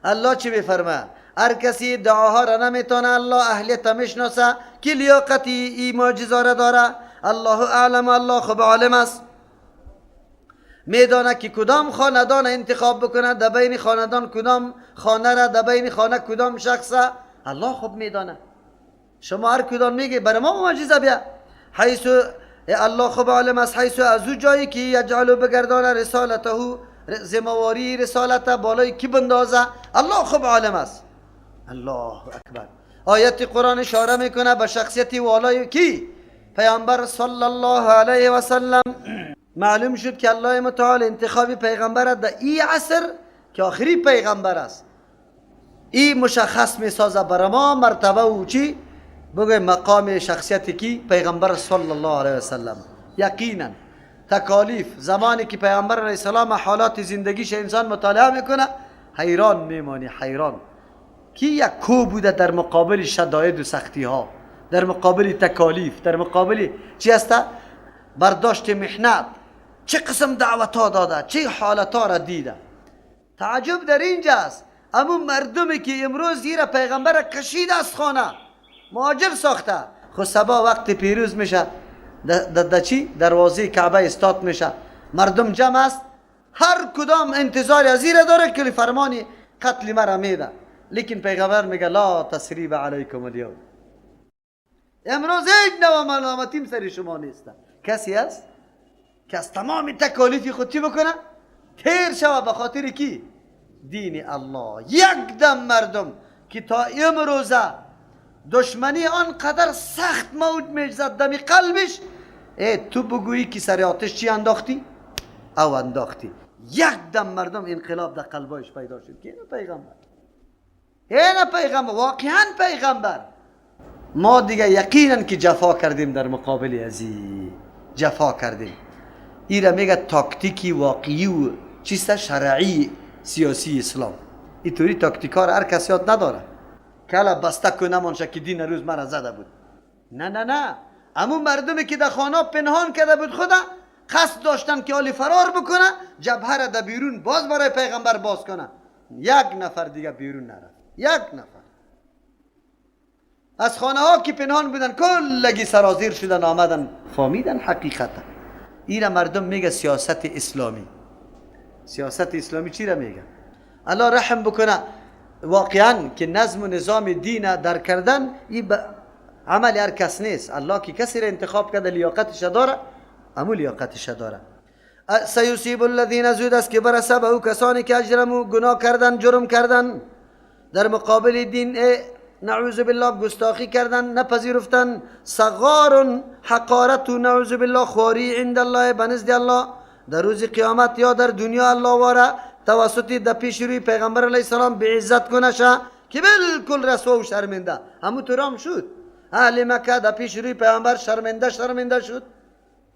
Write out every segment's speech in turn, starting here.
الله چی میفرمه؟ هر کسی دعاها را نمیتونه الله اهلیت میشناسه که لیاقتی این معجزه را داره. الله اعلم، الله خوب عالم است، میدانه که کدام خاندان انتخاب بکنه در بین خاندان، کدام خانه را در بین خانه کدام شخص، الله خوب میدانه. شما هر کدام میگه برای ما معجزه بیا، حیث الله خوب عالم است، حیث از او جایی که یجعل بگردانه رسالته، زمواری رسالت بالای کی بندازه، الله خوب عالم است. الله اکبر. آیت قرآن اشاره میکنه به شخصیت والای کی؟ پیامبر صلی الله علیه و سلم. معلوم شد که الله متعال انتخاب پیغمبر در این عصر که آخری پیغمبر است، این مشخص میسازه برای ما مرتبه و چی بگوی مقام شخصیتی کی؟ پیغمبر صلی الله علیه و سلم. یقینا تکالیف زمانی که پیغمبر علیه السلام حالات زندگیش انسان مطالعه میکنه حیران میمانی، حیران کی یک کو بوده در مقابل شدائد و سختی ها، در مقابل تکالیف، در مقابل چی هست؟ برداشت محنت، چه قسم دعوت ها داده، چه حالت ها را دیده. تعجب در اینجاست، اما مردمی که امروز زیر پیغمبر کشید از خانه مهاجر ساخته، خود صبح وقت پیروز میشه در چی؟ دروازه کعبه استاد میشه، مردم جمع است، هر کدام انتظار از زیر داره که فرمانی قتل مرا میده، لیکن پیغمبر میگه لا تسریب علیکم اليوم، امروز هیچ نوع ملامتیم سر شما نیست. کسی است که از تمام تکالیفی خود چی بکنه؟ تیر شوه به خاطر کی؟ دین الله. یک دم مردم که تا امروزه دشمنی آنقدر سخت موج میزد دم قلبش، تو بگویی که سر آتش چی انداختی؟ او انداختی. یک دم مردم انقلاب در قلبایش پیدا شد که اینو پیغمبر، اینو پیغمبر، واقعا پیغمبر. ما دیگه یقینا که جفا کردیم در مقابل ازی، جفا کردیم. ایره میگه تاکتیکی واقعی و چیست شرعی سیاسی اسلام. اینطوری تاکتیکا را هر کسی یاد نداره که حالا بسته کنه منشه که دین روز مرا زده بود. نه نه نه، اما مردمی که در خانه پنهان کرده بود خدا قصد داشتن که حالی فرار بکنه، جبهه را در بیرون باز برای پیغمبر باز کنه. یک نفر دیگه بیرون نرفت، یک نفر. از خانه ها که پنهان بودن کلگی سرازیر شدن، آمدن فهمیدن حقیقتا. این مردم میگه سیاست اسلامی. سیاست اسلامی چی را میگه؟ الله رحم بکنه. واقعا که نظم و نظام دین در کردن این عمل هر کس نیست. الله که کسی را انتخاب کرده لیاقتش داره، اما لیاقتش داره. سیصیب الذین، زود است که برسه به او کسانی که اجرمو گناه کردن، جرم کردن، در مقابل دین نعوذ بالله گستاخی کردن، نپذیرفتن، صغار حقارت و نعوذ بالله خواری عند الله، بنزد الله در روز قیامت یا در دنیا الله واره توسط در پیش روی پیغمبر علیه السلام به عزت کنشه که بالکل رسوا و شرمنده. همون طورام شد اهل مکه در پیش روی پیغمبر شرمنده شد،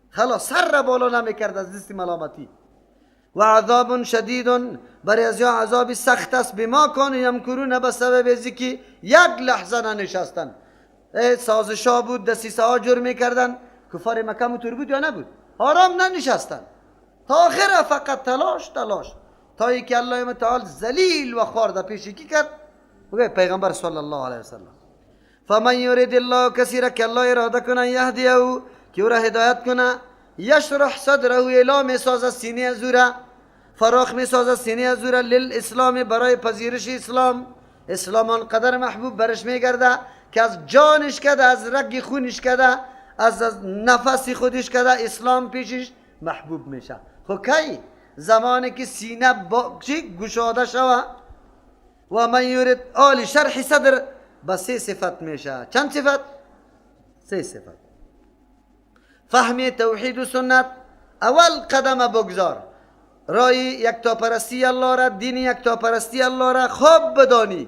خلاص سر را بالا نمیکرد از دست ملامتی. و عذاب شدید، برای از یا عذاب سخت است، بما کانوا یمکرون، به سبب ازی که یک لحظه ننشستن، سازشا بود، دسیسه ها جرم میکردن. کفار مکه مطور بود یا نبود؟ آرام ننشستن تا آخر، فقط تلاش تا ای که الله متعال ذلیل و خوار در پیش کی کرد؟ پیغمبر صلی الله علیه وسلم. فمن یرید الله، کسی را که الله اراده کنه، یهدیه، که او را هدایت کنه، یشرح صدره، اعلا میسازد سینه از او را، فراخ میسازد سینه از او را، للاسلام، برای پذیرش اسلام. اسلام آنقدر محبوب برش میگرده که از جانش کده، از رگ خونش کده، از نفس خودش کده، اسلام پیشش محبوب میشه. خب کی؟ زمانی که سینه گشاده شوه. و من یورد آل شرح صدر، با سه صفت میشه. چند صفت؟ سه صفت. فهم توحید و سنت، اول قدم بگذار، رای یکتاپرستی الله را، دین یکتاپرستی الله را خوب بدانی،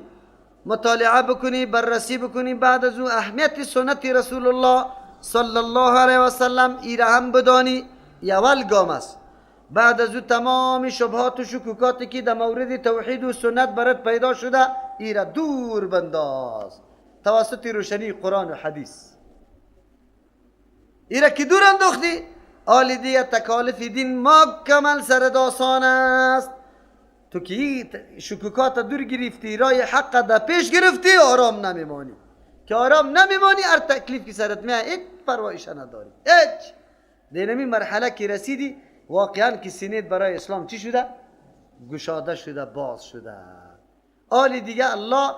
مطالعه بکنی، بررسی بکنی. بعد از او اهمیت سنت رسول الله صلی الله علیه و سلم ای را هم بدانی، اول گام است. بعد از او تمام شبهات و شکوکاتی که در مورد توحید و سنت برات پیدا شده ای را دور بنداز توسط روشنی قرآن و حدیث. ای را که دور انداختی، آل دیگه تکالیف دین مکمل سر داستان است. تو که شکوکات دور گرفتی، رای حق در پیش گرفتی، آرام نمیمانی. که آرام نمیمانی، هر تکلیف که سرت میاد هیچ پروایش نداری. هیچ دینمی مرحله که رسیدی، واقعا که سینت برای اسلام چی شده؟ گشاده شده، باز شده. آلی دیگه الله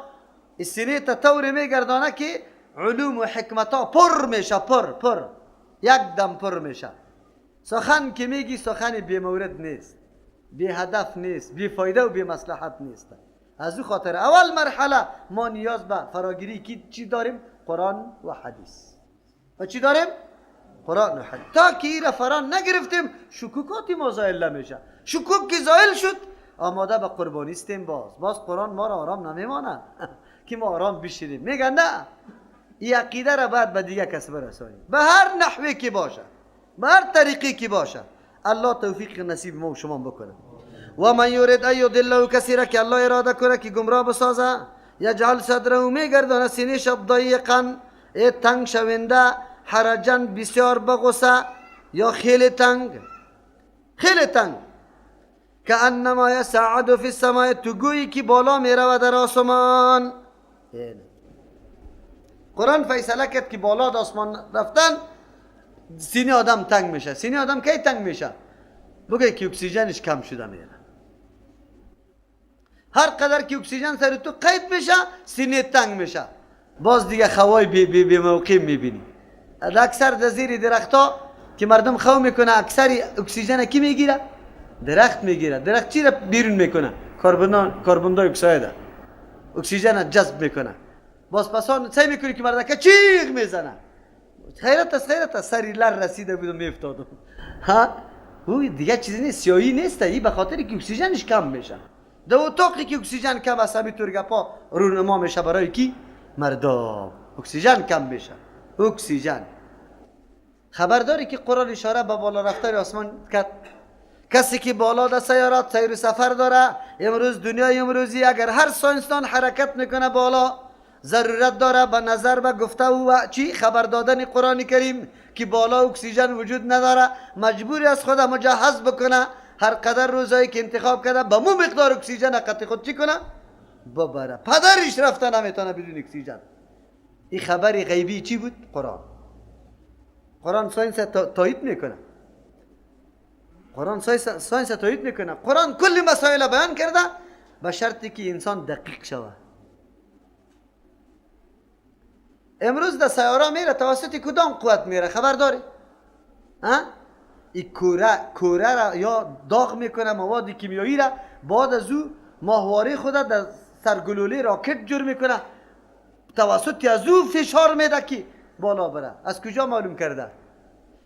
سینت طوری میگردانه که علوم و حکمت ها پر میشه، پر یک دم پر میشه. سخن که میگی سخن بی مورد نیست، بی هدف نیست، بی فایده و بی مصلحت نیست. از او خاطر اول مرحله ما نیاز به فراگیری کی چی داریم؟ قرآن و حدیث. و چی داریم؟ قرآن و حدیث. تا که این فرا نگرفتیم شکوکاتی ما زائل نمیشه. شکوک که زائل شد آماده به قربانی استیم. باز قرآن ما را آرام نمیمانه که ما آرام بشیریم. میگن نه، این عقیده را باید به دیگه کس برسانیم، به هر نحوی که باشه، به هر طریقی که باشه. الله توفیق نصیب ما و شما بکنه. و من یورد ان یضله، کسی را که الله اراده کنه که گمراه بسازه، یجعل صدره، میگردانه سینه‌ش ضیقا، تنگ شونده، حرجا بسیار بغصه، یا خیلی تنگ که انما یصعد فی السماء، تو گویی که بالا میرود در آسمان. قرآن فیصله کرد که بالا در آسمان رفتن سینه آدم تنگ میشه. سینه آدم کی تنگ میشه؟ بگه که اکسیژنش کم شده میره. هر قدر که اکسیژن سر تو قید میشه سینه تنگ میشه. باز دیگه خوای بی موقع میبینی. اکثر در زیر درختها که مردم خو میکنه، اکثر اکسیژن کی میگیره؟ درخت میگیره. درخت چی را بیرون میکنه؟ کربن دی اکساید اکسیژن جذب میکنه. باز پسان سعی میکنی که مردک چیغ میزنه. خیرت است سری لر رسیده بود و میافتاد. ها او دیگه چیزی نیست، سیاهی نیست، این به خاطر که اکسیژنش کم میشه. در اتاقی که اکسیژن کم است همینطور گپا رونما میشه برای کی؟ مردم. اکسیژن کم میشه. اکسیژن خبرداری که قرآن اشاره به بالا رفتن آسمان کرد. کسی که بالا در سیارات سیر و سفر داره، امروز دنیای امروزی اگر هر ساینسدان حرکت میکنه بالا، ضرورت داره به نظر و گفته و چی خبر دادن قرآن کریم که بالا اکسیژن وجود نداره، مجبوری از خود مجهز بکنه. هر قدر روزایی که انتخاب کرده به مو مقدار اکسیژن حقیقت خود چی کنه؟ ببره. پدرش رفته نمیتونه بدون اکسیژن. این خبری غیبی چی بود؟ قرآن ساینس تایید میکنه. قرآن ساینس تایید میکنه. قرآن کلی مسائل بیان کرده به شرطی که انسان دقیق شود. امروز در سیاره میره توسط کدام قوت میره خبر داری؟ این کوره را یا داغ میکنه مواد کیمیایی را، بعد از او ماهواره خود در سرگلوله راکت جور میکنه، توسط از او فشار میده که بالا بره. از کجا معلوم کرده؟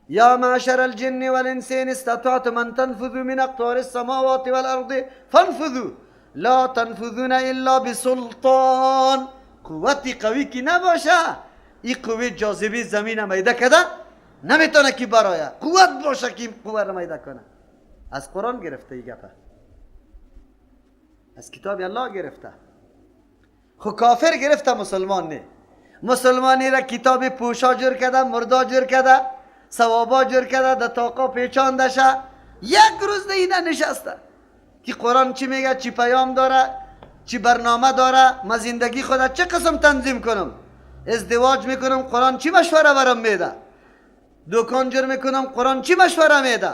یا معشر الجن والانس ان استطعتم ان تنفذوا من اقطار السماوات والارض فانفذوا لا تنفذون الا بسلطان. قوتی قوی که نباشه، این قوه جاذبه زمین میده کده نمیتونه که برای قوت باشه که این قوه را میده کنه. از قرآن گرفته این گپه، از کتاب الله گرفته. خو کافر گرفته، مسلمان نه. مسلمانی را کتاب پوشا جور کرده، مردا جور کرده، ثوابا جور کرده، در تاقا پیچانده شه. یک روز اینه نشسته که قرآن چی میگه، چی پیام داره، چی برنامه داره، من زندگی خودت چه قسم تنظیم کنم، ازدواج میکنم قرآن چی مشوره برام میده، دکان جور میکنم قرآن چی مشوره میده،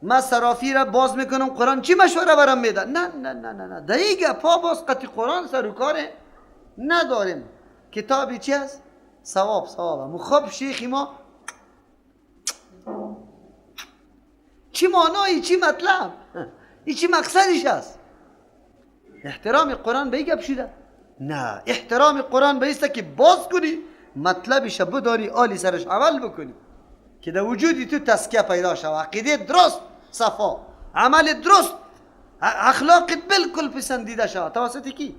من صرافی را باز میکنم قرآن چی مشوره برام میده. نه نه نه نه نه، دیگه پا باز قطعی قرآن سر و کاره نداریم. کتابی چی هست؟ ثواب. مخب شیخی ما چی معنایی، چی مطلب، این چی مقصدش هست؟ احترام قرآن به این گپ شده؟ نه، احترام قرآن به ایسته که باز کنی مطلبش بداری، آلی سرش عمل بکنی که در وجودی تو تزکیه پیدا شود، عقیده درست صفا، عمل درست، اخلاقت بالکل پسندیده شود توسط کی؟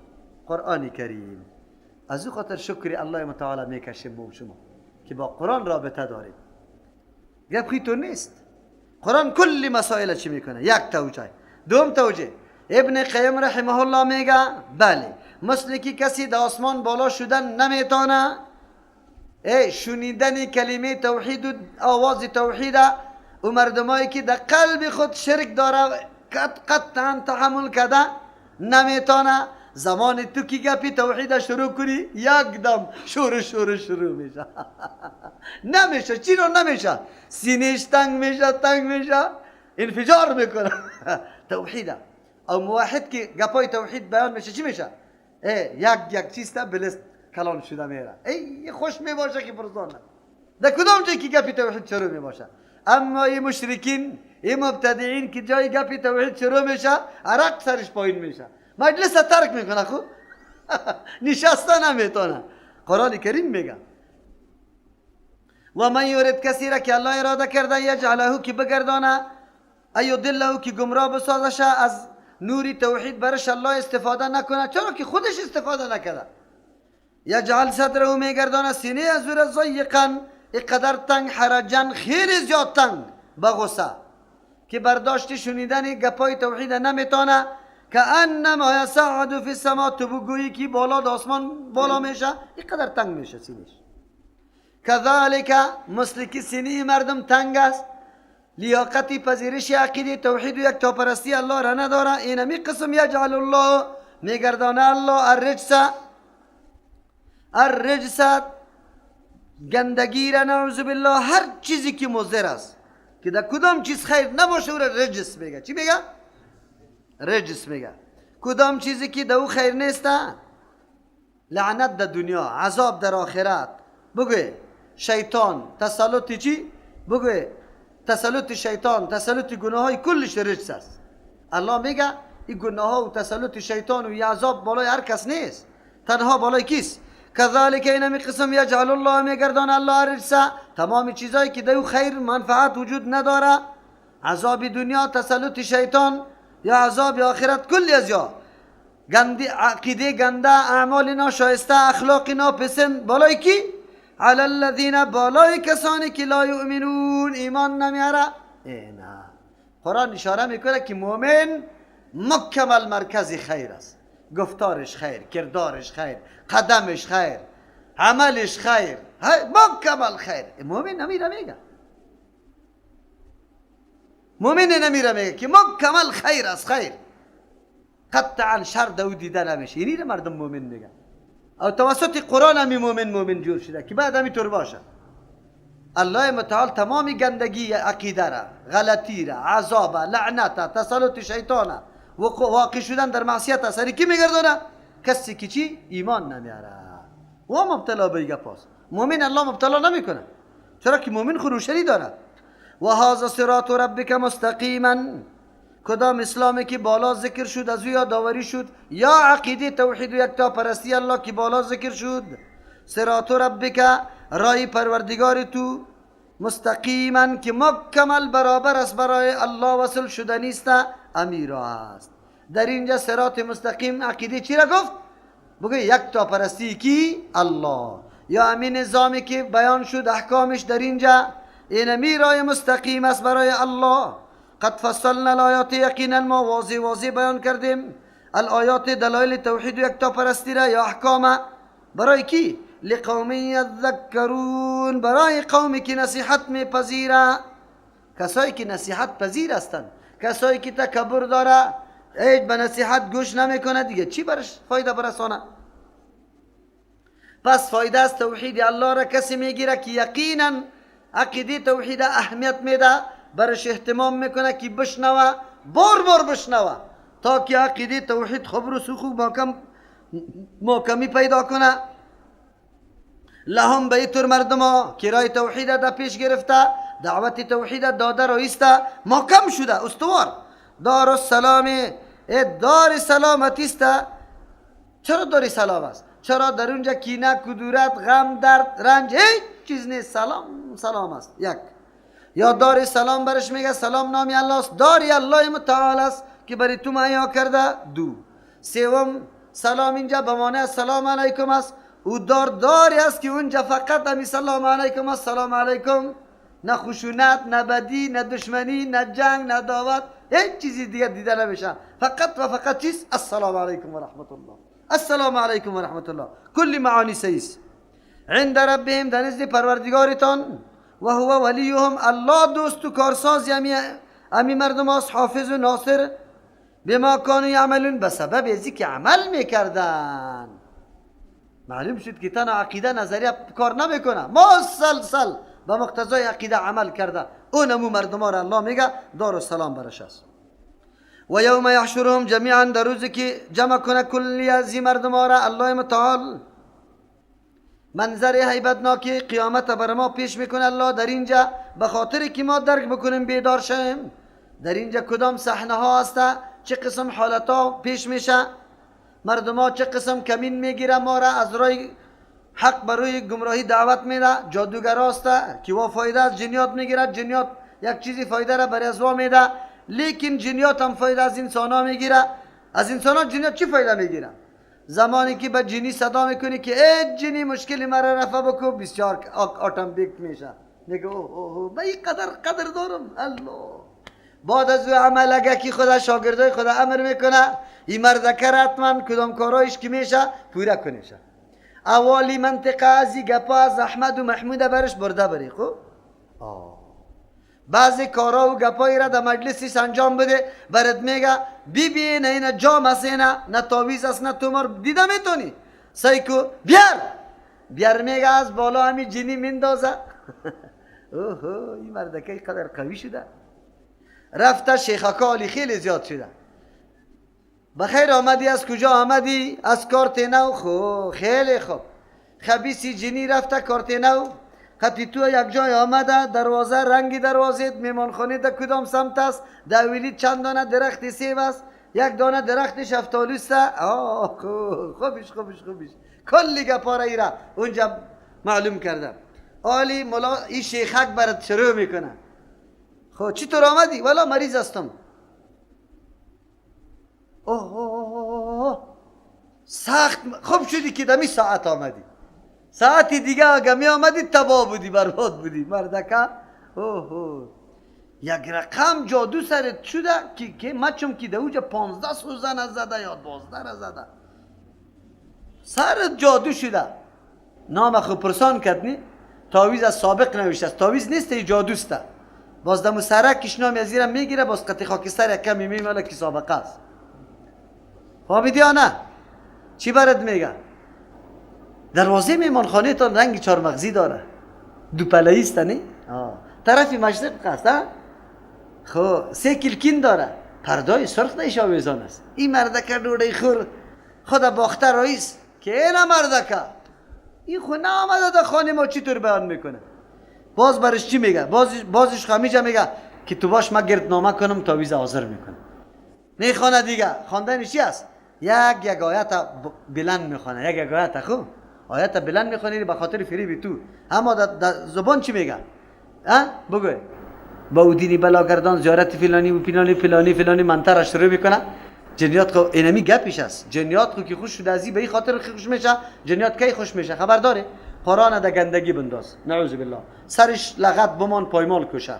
قرآن کریم. از او خاطر شکری الله متعالی میکشیم ما و شما که با قرآن رابطه داریم. گپ خیلی نیست. قرآن کلی مسائل چی میکنه؟ یک توجه. دوم توجه، ابن قیم رحمه الله میگه بله مثل که کسی در آسمان بالا شدن نمیتونه، شنیدن کلمه توحید و آواز توحید و مردمایی که در قلب خود شرک داره قطعا تحمل کرده نمیتونه. زمان تو که گپی توحید شروع کنی یک دم شروع میشه. نمیشه. چی رو نمیشه؟ سینهش تنگ میشه انفجار میکنه. توحیده. او موحد که گپای توحید بیان میشه چی میشه؟ یک چیز تا بلست کلان شده میره. خوش میباشه که پرسان در کدام جایی که گپی توحید شروع میباشه. اما این مشرکین این مبتدعین که جای گپی توحید شروع میشه عرق سرش پایین میشه، مجلس ترک میکنه. خب نشسته نمیتونه. قرآن کریم میگه و من یورد کسی را که الله اراده کرده یجعله که بگردانه ایو دله که گمراه بسازشه از نوری توحید برش الله استفاده نکنه. چرا که خودش استفاده نکرده. یجعل صدره میگردانه سینه از زور ضیقا اقدر تنگ حرجن خیلی زیاد تنگ بغصه که برداشت شنیدن گپای توحید نمیتونه. که انما یصعد فی السما تو بگویی که بالا آسمان بالا میشه اینقدر تنگ میشه سینهش. کذالک مثل که سینه مردم تنگ است لیاقتی پذیرش عقیده توحید و یک تاپرستی الله را نداره. اینمی قسم یجعل الله میگردانه الله الرجس گندگی را نعوذ بالله هر چیزی که مضر است که در کدام چیز خیر نباشه او را رجس میگه. چی میگه؟ رجس میگه. کدام چیزی که در او خیر نیست لعنت در دنیا عذاب در آخرت. بگوی شیطان تسلط چی؟ بگوی تسلط شیطان تسلط گناه های کلش رجس است. الله میگه این گناه ها و تسلط شیطان و عذاب بالای هر کس نیست، تنها بالای کیست؟ کذالک اینمی قسم یجعل الله میگردان الله رجس تمام چیزایی که در او خیر منفعت وجود نداره، عذاب دنیا تسلط شیطان یا عذاب آخرت کلی از یا گندی عقیده گنده اعمال ناشایسته اخلاق ناپسند بالای کی؟ علی الذین بالای کسانی که لا یؤمنون ایمان نمیاره. نه قرآن اشاره میکنه که مؤمن مکمل مرکز خیر است. گفتارش خیر، کردارش خیر، قدمش خیر، عملش خیر، مکمل خیر. مؤمن نمیره میگه، مؤمن نمیره میگه که مکمل خیر است. خیر قطعا شر دو دیده نمیشه. اینی مردم مؤمن میگن. او توسط قرآن همی مؤمن جور شده که بعد همی طور باشه. الله متعال تمامی گندگی عقیده را، غلطی را، عذاب، لعنت، تسلط شیطان و واقع شدن در معصیت اثری کی میگردونه؟ کسی که چی؟ ایمان نمیاره و مبتلا به گپاست. مؤمن الله مبتلا نمیکنه. چرا که مؤمن خروشری داره. و هذا صراط ربک مستقیما کدام اسلامی که بالا ذکر شد از او یادآوری شد یا عقیده توحید و یکتا پرستی الله که بالا ذکر شد. صراط ربک رای پروردگار تو مستقیما که مکمل برابر است برای الله وصل شدنی است امیر است. در اینجا صراط مستقیم عقیده چی را گفت؟ بگه یکتا پرستی کی؟ الله. یا همین نظامی که بیان شد احکامش در اینجا این امیر رای مستقیم است برای الله. قد فصلنا الآیات یقینا ما واضح بیان کردیم الآیات دلایل توحید و یکتا پرستی را یا احکام برای کی؟ لقوم یذکرون برای قومی که نصیحت میپذیره. کسایی که نصیحت پذیر هستند، کسایی که تکبر داره هیچ به نصیحت گوش نمیکنه دیگه چی برش فایده برسانه؟ پس فایده از توحید الله را کسی میگیره که یقینا عقیده توحید اهمیت میده، برش اهتمام میکنه که بشنوه، بار بشنوه تا که عقیده توحید خبر و سخو محکمی پیدا کنه. لهم به طور مردم ها که رای توحید در پیش گرفته، دعوت توحید داده رایسته، محکم شده، استوار. دار السلام دار سلامتی است. چرا دار سلام است؟ چرا در اونجا کینه، کدورت، غم، درد، رنج هیچ چیز نیست. سلام است. یک یا دار سلام برش میگه سلام نامی الله است، داری الله متعال است که برای تو معیا کرده. دو سوم سلام اینجا به معنی سلام علیکم است. او داری است که اونجا فقط همی سلام علیکم است، سلام علیکم، نه خشونت، نه بدی، نه دشمنی، نه جنگ، نه دعوت، هیچ چیزی دیگه دیده نمیشه. فقط و فقط چیز؟ السلام علیکم و رحمت الله، السلام علیکم و رحمت الله. کلی معانی سیست. عند ربهم در نزد پروردگارتان و هو ولیهم الله دوست و کارساز امی مردم است، حافظ و ناصر بما کانوا یعملون، به سبب ازی که عمل میکردن. معلوم شد که تنها عقیده نظریه کار نمیکنه، مسلسل به مقتضای عقیده عمل کرده. اونمو مردم ها را الله میگه دار و سلام برش است. و یوم یحشرهم جمیعا، در روزی که جمع کنه کلی از این مردم ها را الله متعال، منظر هیبتناکی قیامت بر ما پیش میکنه الله در اینجا، به خاطر که ما درک بکنیم بیدار شیم. در اینجا کدام صحنه ها هست، چه قسم حالت ها پیش میشه، مردم ها چه قسم کمین میگیره ما را از رای حق بروی گمراهی دعوت میده. جادوگر هست که وا فایده از جنیات میگیره، جنیات یک چیزی فایده را برای از وا میده، لیکن جنیات هم فایده از انسان ها میگیره. از انسان ها جنیات چی فایده میگیره؟ زمانی که به جنی صدا میکنی که ای جنی مشکلی مرا رفع بکو، بسیار اتوماتیک میشه، میگه اوه به این قدر دارم الله. بعد از او عمل اگه که خدا شاگردای خدا امر میکنه این مردکر حتما کدام کارایش که میشه پوره کنیشه. اولی منطقه از این گپا از احمد و محمود برش برده بری. خب بعضی کارا و گپایی را در مجلسیش انجام بده، برات میگه ببین این جام است، نه تاویز است نه تومار، دیده میتونی سایکو بیار میگه از بالا همین جنی میندازه. اوه این مردکه قدر قوی شده، رفته شیخکالی خیلی زیاد شده. بخیر آمدی، از کجا آمدی؟ از کارت نو. خو خیلی خوب، خبیسی جنی رفته کارت نو، خطی تو یک جای آمده، دروازه رنگی دروازه میمانخانه در کدام سمت است؟ دویلی چند دانه درخت سیب است، یک دانه درخت شفتالوست. خوبش کلی گپاره ای را اونجا معلوم کردم. آلی مولا این شیخک برات شروع میکنه. خب چطور آمدی؟ والا مریض هستم. اوه سخت خوب شدی که دمی ساعت آمدی، ساعتی دیگه اگه می آمدی تباه بودی، برباد بودی مردکه. اوه یک رقم جادو سرت شده که مچم که دوجه 15 سوزن زده یا 12 زده، سرت جادو شده. نام خود پرسان کردنی، تاویز از سابق نوشته است، تاویز نیست، ای جادوسته. باز دمو سرکش نام از ایرم میگیره، باز قطع خاکستر یک کمی میماله که سابقه است. فهمیدی یا نه؟ چی برات میگه؟ دروازه میمانخانه تان رنگ چارمغزی داره، دو پله‌ای است نه؟ طرفی مشرق است. خب 3 کلکین داره، پردای سرخ نیشاویزان است. این مردکه دوڑی خور خدا باخته رئیس که اینا مردکه این خونه آمده در خانه ما چطور بیان میکنه. باز برش چی میگه؟ بازش خمیجه میگه که تو باش ما گردنامه کنم تاویز حاضر میکنه. میخونه دیگه، خواندنش چی است؟ یک آیت بلند میخونه، یک آیت. خوب آیت بلند میخونی به خاطر فریب تو، اما در زبان چی میگه؟ بگوی با او دینی بلاگردان زیارت فلانی و فلانی منطقه شروع میکنه. جنیات خو اینمی گپش است. جنیات خو که خوش شده ازی به این خاطر خوش میشه. جنیات کی خوش میشه خبر داره؟ قرآن در گندگی بنداز، نعوذ بالله، سرش لغت بمان پایمال کشه،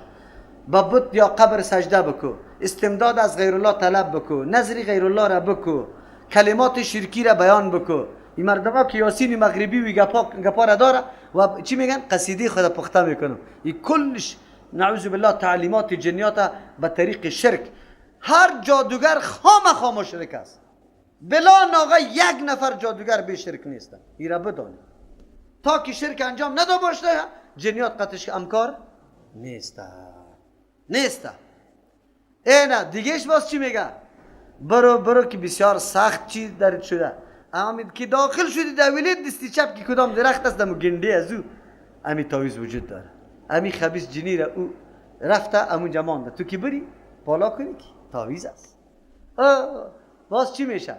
با بت یا قبر سجده بکو، استمداد از غیر الله طلب بکو، نظری غیر الله را بکو، کلمات شرکی را بیان بکو. این مردم که یاسین مغربی و گپا را داره و چی میگن؟ قصیده خود پخته میکنن. این کلش نعوذ بالله تعلیمات جنیات به طریق شرک. هر جادوگر خام مشرک است، بلا ناغه یک نفر جادوگر به شرک نیست. این را بدانید، تا که شرک انجام ندا باشه جنیات قطعش امکار نیست. اینا دیگهش باز چی میگه؟ برو که بسیار سخت چیز درد شده، اما که داخل شدی در ولید دستی چپ که کدام درخت است دمو گنده از او امی تاویز وجود داره. امی خبیث جنی را او رفته امونجا مانده، تو که بری بالا کنی که تاویز است. باز چی میشه؟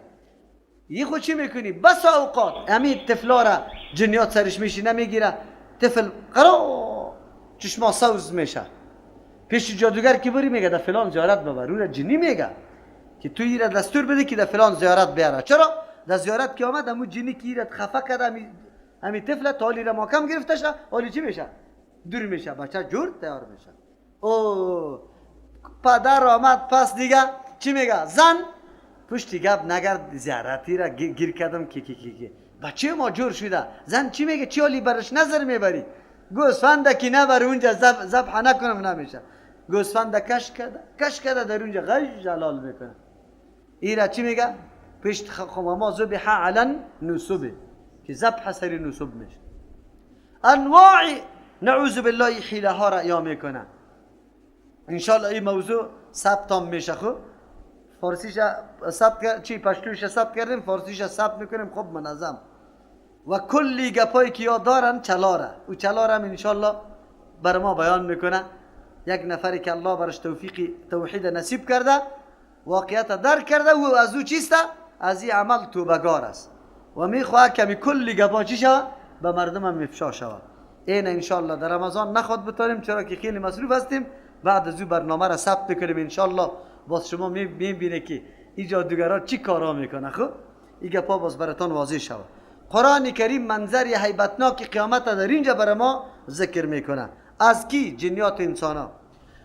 یه خود چی میکنی؟ بس اوقات امی طفلا را جنیات سرش میشینه میگیره، طفل قرار چشما سوز میشه. پیش جادوگر که بری میگه در فلان زیارت ببر، او را جنی میگه که تو ایره دستور بده که در فلان زیارت بیاره. چرا؟ در زیارت که آمد امو جنی که ایره خفه کرده امی طفل تالی را محکم گرفته شه، حالی چی میشه؟ دور میشه، بچه جور تیار میشه. پدر آمد پس دیگه چی میگه؟ زن پشتی گپ نگرد، زیارتی را گیر کردم که بچه ما جور شده. زن چی میگه؟ چی حالی برش نظر میبری؟ گوسفنده که نبر اونجا ذبح نکنم نمیشه. گوسفنده کش کرده در اونجا غش جلال میکنه. ایرا چی میگه؟ پشت خماما ذبح علن نصبه که ذبح سری نصب میشه. انواع نعوذ بالله حیله ها را یا میکنه. انشالله این موضوع ثبت هم میشه. خب فارسیش ثبت چی پشتوش ثبت کردیم، فارسیش ثبت میکنیم خب منظم. و کلی گپایی که یاد دارن چلاره و چلاره هم انشالله بر ما بیان میکنه. یک نفری که الله برش توحید نصیب کرده، واقعیت درک کرده و از او چیسته؟ از این عمل توبگار است و میخواه کمی کلی گپا چی شود؟ به مردم هم افشا شود. این انشالله در رمضان نخواد بتاریم چرا که خیلی مصروف هستیم. بعد از او برنامه را ثبت کنیم انشالله. باز شما میبینه که این جادوگرها چی کارا میکنه. خب این گپا باز براتان واضح شود. قرآن کریم منظر هیبتناک قیامت در اینجا برای ما ذکر میکنه. از کی؟ جنیات انسانا.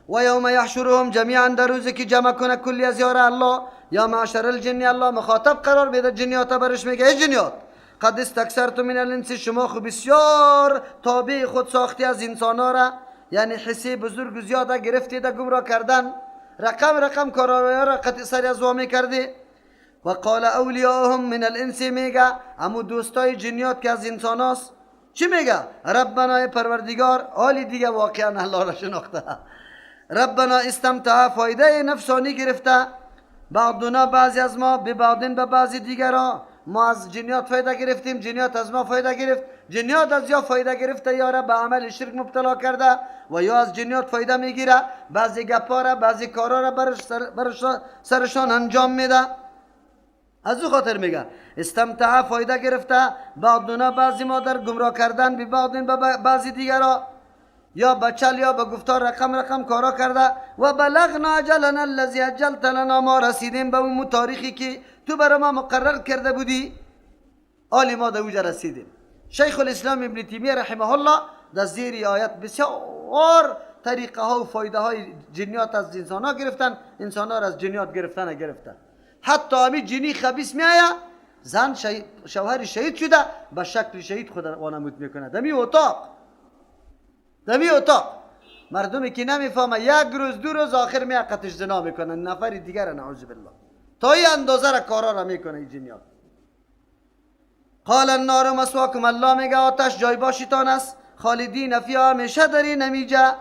و یوم یحشرهم جمیعا، در روزی که جمع کنه کلی از یار الله، یا معشر الجن، الله مخاطب قرار بده جنیات، برش میگه ای جنیات قد استکثرتم من الانس، شما خو بسیار تابع خود ساختی از انسانا را، یعنی حسی بزرگ و زیاده گرفتی ده گمراه کردن، رقم کارا را قطع سری از وامی کردی. و قال اولیاءهم من الانس، میگه امو دوستای جنیات که از انسان هاست چی میگه؟ ربنا پروردگار، حالی دیگه واقعا الله را شناخته، ربنا استمتع، فایده نفسانی گرفته، بعضنا بعضی از ما به بعضین به بعضی دیگران، ما از جنیات فایده گرفتیم، جنیات از ما فایده گرفت، جنیات از یا فایده گرفته یا را به عمل شرک مبتلا کرده و یا از جنیات فایده میگیره، بعضی گپا را بعضی کارا را برش سرشان انجام میده. از او خاطر میگه استمتع، فایده گرفته، بعضنا بعضی ما در گمراه کردن به بعضین به بعضی دیگران، یا بچل یا به گفتار رقم کارا کرده. و بلغنا اجلنا الذی اجلت لنا، ما رسیدیم به اون تاریخی که تو برای ما مقرر کرده بودی، آلی ما در اوجا رسیدیم. شیخ الاسلام ابن تیمیه رحمه الله در زیر آیت بسیار طریقه ها و فایده های جنیات از انسان ها گرفتن، انسان ها از جنیات گرفتن. حتی همی جنی خبیث می آیا، زن شوهر شهید شده به شکل شهید خود وانمود میکنه دمی اتاق مردمی که نمیفهمه یک روز دو روز آخر می قتش زنا میکنن نفر دیگر، نعوذ بالله، تا این اندازه را کارا را میکنه این جنیات. قال النار مسواکم، الله میگه آتش جای باشیتان است، خالدین فیها، همیشه در این نمیجه،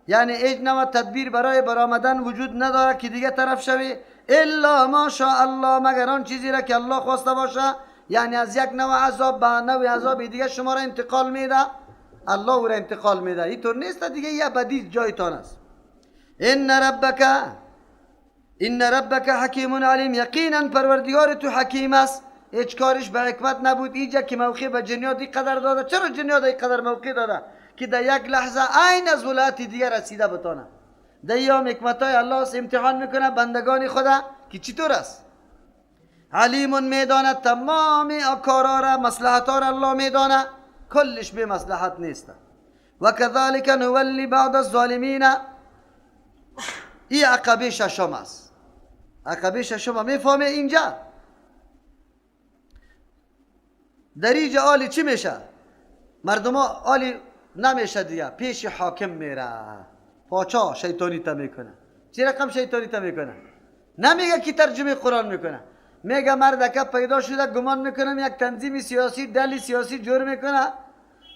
یعنی هیچ نوع تدبیر برای برآمدن وجود نداره که دیگه طرف شوی، الا ما شاء الله، مگر آن چیزی را که الله خواسته باشه، یعنی از یک نوع عذاب به نوع عذاب دیگه شما را انتقال میده، الله او را انتقال میده، اینطور نیست دیگه یه بدی جایتان است. ان ربک حکیم علیم، یقینا پروردگار تو حکیم است، هیچ کارش به حکمت نبود اینجا که موقع به جنیات قدر داده. چرا جنیات قدر موقع داده؟ که در یک لحظه عین از ولایت دیگر رسیده بتانه. در ایام حکمتای الله امتحان میکنه بندگان خدا که چطور است. علیم میداند تمام کارا را، مصلحت‌ها را الله میداند، کلش به مصلحت نیست. و کذالک نولی بعض الظالمین، این عقبه ششم است. عقبه ششم میفهمه اینجا در اینجا آلی چی میشه؟ مردم ها آلی نمیشه دیگه، پیش حاکم میره، پاچا شیطانی تا میکنه. چی رقم شیطانی تا میکنه؟ نمیگه که ترجمه قرآن میکنه، میگه مردکه پیدا شده گمان میکنم یک تنظیم سیاسی دلی سیاسی جور میکنه،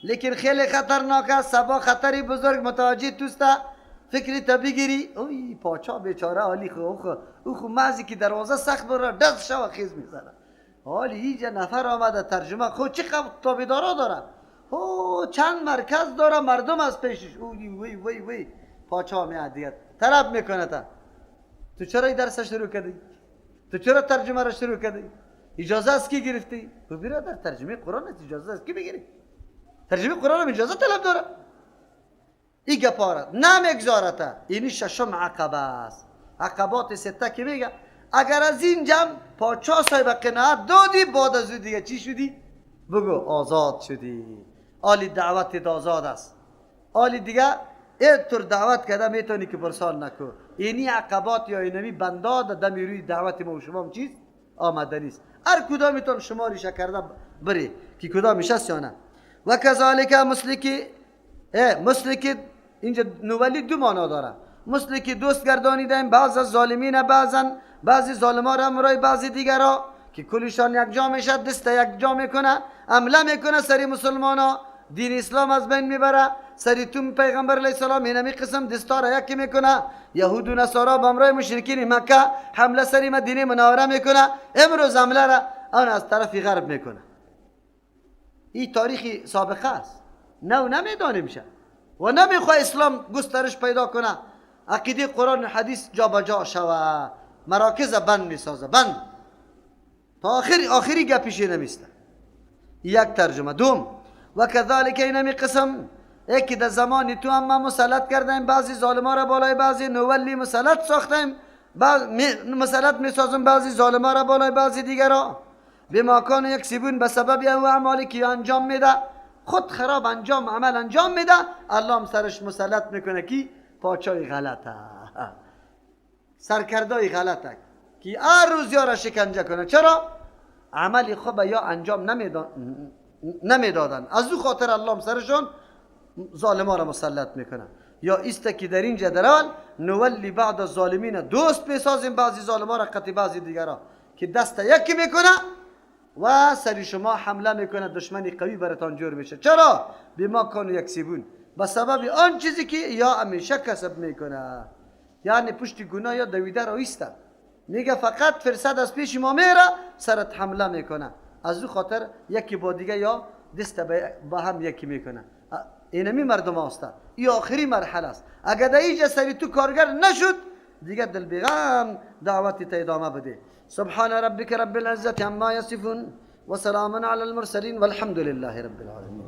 لیکن خیلی خطرناک است، سبا خطری بزرگ متوجه توسته، فکری تا بگیری اوی پاچا بیچاره آلی خو مازی که دروازه سخت بره دست شو خیز میزنه. حالی اینجا نفر آمده ترجمه خود چی تابعدارا داره، چند مرکز داره، مردم از پیشش، وی پاچا میاد دیگه طلب میکنه. تو چرا این درس شروع کردی؟ تو چرا ترجمه را شروع کردی؟ اجازه از کی گرفتی؟ تو برادر ترجمه قرآن است، اجازه از کی بگیری؟ ترجمه قرآن هم اجازه طلب داره. این گپاره نمیگذارته. اینی ششم عقبه است. عقبات سته که میگه اگر از این جمع پاچا صاحب قناعت دادی، بعد از دیگه چی شدی؟ بگو آزاد شدی. آلی دعوت آزاد است. آلی دیگه اینطور دعوت کرده میتونی که پرسان نکن. اینی عقبات یا اینمی بنداد دمی روی دعوت ما و شما چیز آمده نیست. هر کدامیتون شماریش کرده بری که کدامیش است یا نه. و کذالک مسلکی اینجا نولی دو معنا داره. مسلکی دوست گردانیدیم بعض از ظالمین بعضا بعضی ظالما را امرای بعضی دیگرا که کلشان یک جا میشه، دست یک جا میکنه، حمله میکنه سری مسلمانا، دین اسلام از بین میبره. سری تو پیغمبر علیه السلام اینمی قسم دستا را یکی میکنه. یهود و نصارا به امرای مشرکین مکه حمله سری مدینه منوره میکنه. امروز حمله را آن از طرف غرب میکنه. این تاریخی سابقه است، نو نمیدانیم شه و نمیخواه اسلام گسترش پیدا کنه، عقیده قرآن و حدیث جا بجا شوه، مراکز بند میسازه، بند تا آخری گپیشی نمیسته. یک ترجمه. دوم و کذالک اینمی قسم یکی در زمانی تو هم ما مسلط کردیم بعضی ظالما را بالای بعضی، نولی مسلط ساختیم، مسلط میسازیم بعضی ظالما را بالای بعضی دیگرا، بما کانوا یکسبون، به سبب او اعمالی که انجام میده، خود خراب عمل انجام میده، الله هم سرش مسلط میکنه کی؟ پاچای غلطه، سرکردای غلطه که هر روز یارا شکنجه کنه. چرا؟ عملی خوب یا انجام نمیدادن، از او خاطر الله هم سرشون ظالما را مسلط میکنه. یا است که در اینجا درال نولی بعد از ظالمین، دوست میسازیم بعضی ظالما را قطع بعضی دیگرا که دست یکی میکنه و سری شما حمله میکنه، دشمنی قوی براتان جور میشه. چرا؟ بما کانوا یکسبون، به سبب آن چیزی که یا همیشه کسب میکنه، یعنی پشت گناه یا دویده را ایسته، میگه فقط فرصت از پیش ما میره سرت حمله میکنه، از او خاطر یکی با دیگه یا دست با هم یکی میکنه. اینمی مردم هسته، این آخری مرحله است. اگر در اینجا سری تو کارگر نشد دیگه دل بغم دعوتی تا ادامه بده. سبحان ربک رب العزة عما یصفون و سلام علی المرسلین والحمد لله رب العالمین.